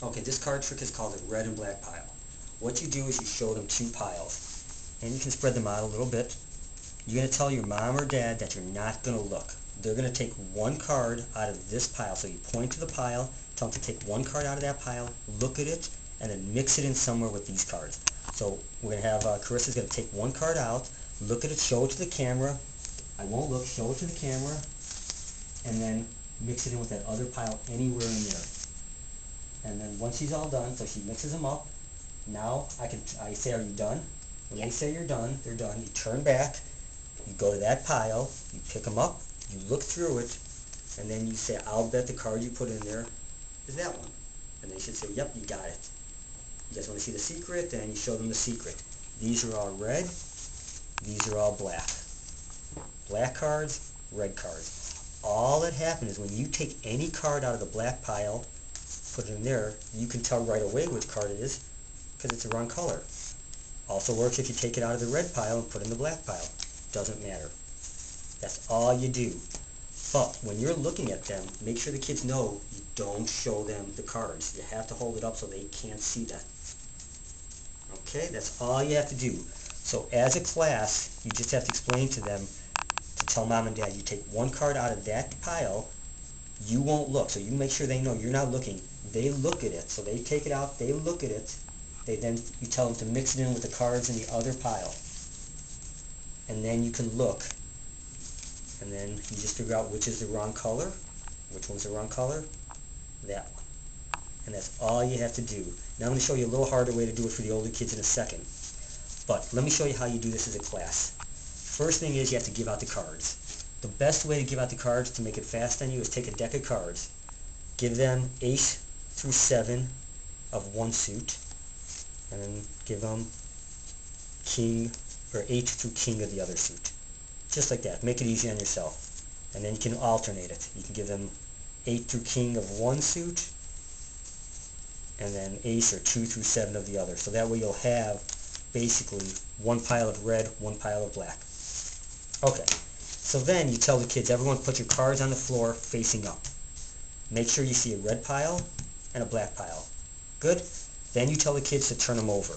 Okay, this card trick is called a red and black pile. What you do is you show them two piles, and you can spread them out a little bit. You're going to tell your mom or dad that you're not going to look. They're going to take one card out of this pile. So you point to the pile, tell them to take one card out of that pile, look at it, and then mix it in somewhere with these cards. So we're going to have, Carissa's going to take one card out, look at it, show it to the camera. I won't look, show it to the camera, and then mix it in with that other pile anywhere in there. And then once she's all done, so she mixes them up, now I say, are you done? When they say you're done, they're done. You turn back, you go to that pile, you pick them up, you look through it, and then you say, I'll bet the card you put in there is that one. And they should say, yep, you got it. You guys want to see the secret? Then you show them the secret. These are all red, these are all black. Black cards, red cards. All that happens is when you take any card out of the black pile, put it in there, you can tell right away which card it is because it's the wrong color. Also works if you take it out of the red pile and put it in the black pile. Doesn't matter. That's all you do. But when you're looking at them, make sure the kids know you don't show them the cards. You have to hold it up so they can't see that. Okay, that's all you have to do. So as a class, you just have to explain to them, to tell mom and dad, you take one card out of that pile, you won't look. So you make sure they know you're not looking. They look at it. So they take it out, they look at it. You tell them to mix it in with the cards in the other pile. And then you can look. And then you just figure out which is the wrong color. Which one's the wrong color? That one. And that's all you have to do. Now I'm going to show you a little harder way to do it for the older kids in a second. But let me show you how you do this as a class. First thing is you have to give out the cards. The best way to give out the cards to make it fast on you is take a deck of cards. Give them ace through 7 of one suit. And then give them king or 8 through king of the other suit. Just like that. Make it easy on yourself. And then you can alternate it. You can give them 8 through king of one suit and then ace or 2 through 7 of the other. So that way you'll have basically one pile of red, one pile of black. Okay. So then you tell the kids, everyone put your cards on the floor facing up. Make sure you see a red pile and a black pile. Good? Then you tell the kids to turn them over.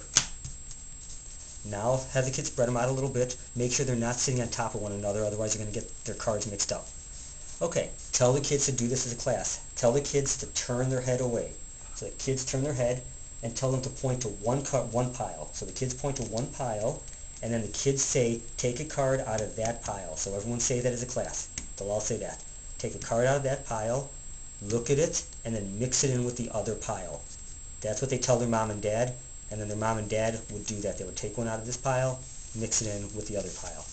Now have the kids spread them out a little bit. Make sure they're not sitting on top of one another, otherwise you're going to get their cards mixed up. Okay, tell the kids to do this as a class. Tell the kids to turn their head away. So the kids turn their head and tell them to point to one pile. So the kids point to one pile, and then the kids say, take a card out of that pile. So everyone say that as a class. They'll all say that. Take a card out of that pile, look at it, and then mix it in with the other pile. That's what they tell their mom and dad, and then their mom and dad would do that. They would take one out of this pile, mix it in with the other pile.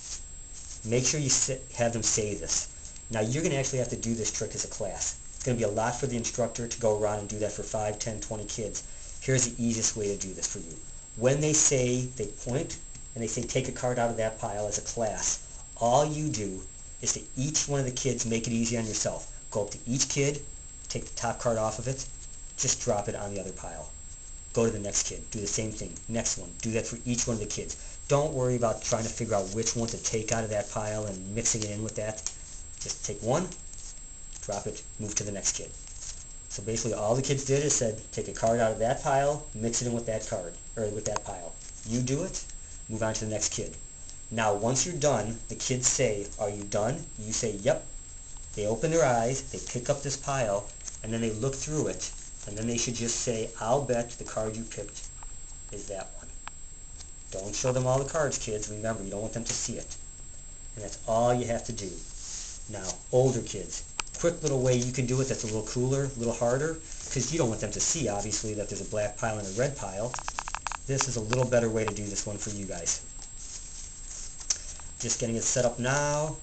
Make sure you have them say this. Now you're going to actually have to do this trick as a class. It's going to be a lot for the instructor to go around and do that for 5, 10, 20 kids. Here's the easiest way to do this for you. When they say, they point, and they say take a card out of that pile as a class, all you do is to each one of the kids make it easy on yourself. Go up to each kid, take the top card off of it, just drop it on the other pile. Go to the next kid, do the same thing. Next one, do that for each one of the kids. Don't worry about trying to figure out which one to take out of that pile and mixing it in with that. Just take one, drop it, move to the next kid. So basically all the kids did is said, take a card out of that pile, mix it in with that card, or with that pile. You do it, move on to the next kid. Now once you're done, the kids say, are you done? You say, yep. They open their eyes, they pick up this pile, and then they look through it, and then they should just say, I'll bet the card you picked is that one. Don't show them all the cards, kids. Remember, you don't want them to see it. And that's all you have to do. Now, older kids, quick little way you can do it that's a little cooler, a little harder, because you don't want them to see, obviously, that there's a black pile and a red pile. This is a little better way to do this one for you guys. Just getting it set up now.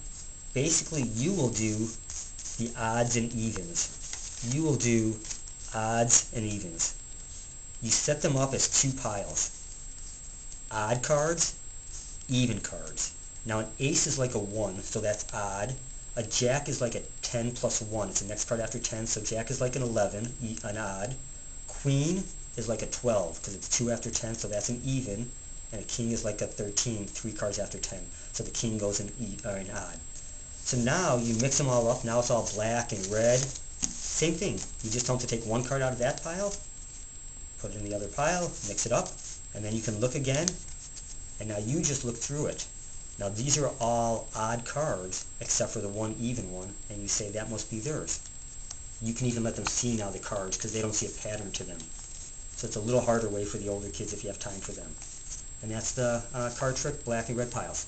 Basically, you will do the odds and evens. You will do odds and evens. You set them up as two piles. Odd cards, even cards. Now an ace is like a 1, so that's odd. A jack is like a 10 plus 1. It's the next card after 10, so jack is like an 11, an odd. Queen is like a 12, because it's 2 after 10, so that's an even. And a king is like a 13, 3 cards after 10, so the king goes in odd. So now you mix them all up. Now it's all black and red. Same thing. You just tell them to take one card out of that pile, Put it in the other pile, mix it up, and then you can look again, and now you just look through it. Now these are all odd cards except for the one even one, and you say that must be theirs. You can even let them see now the cards because they don't see a pattern to them. So it's a little harder way for the older kids if you have time for them. And that's the card trick, black and red piles.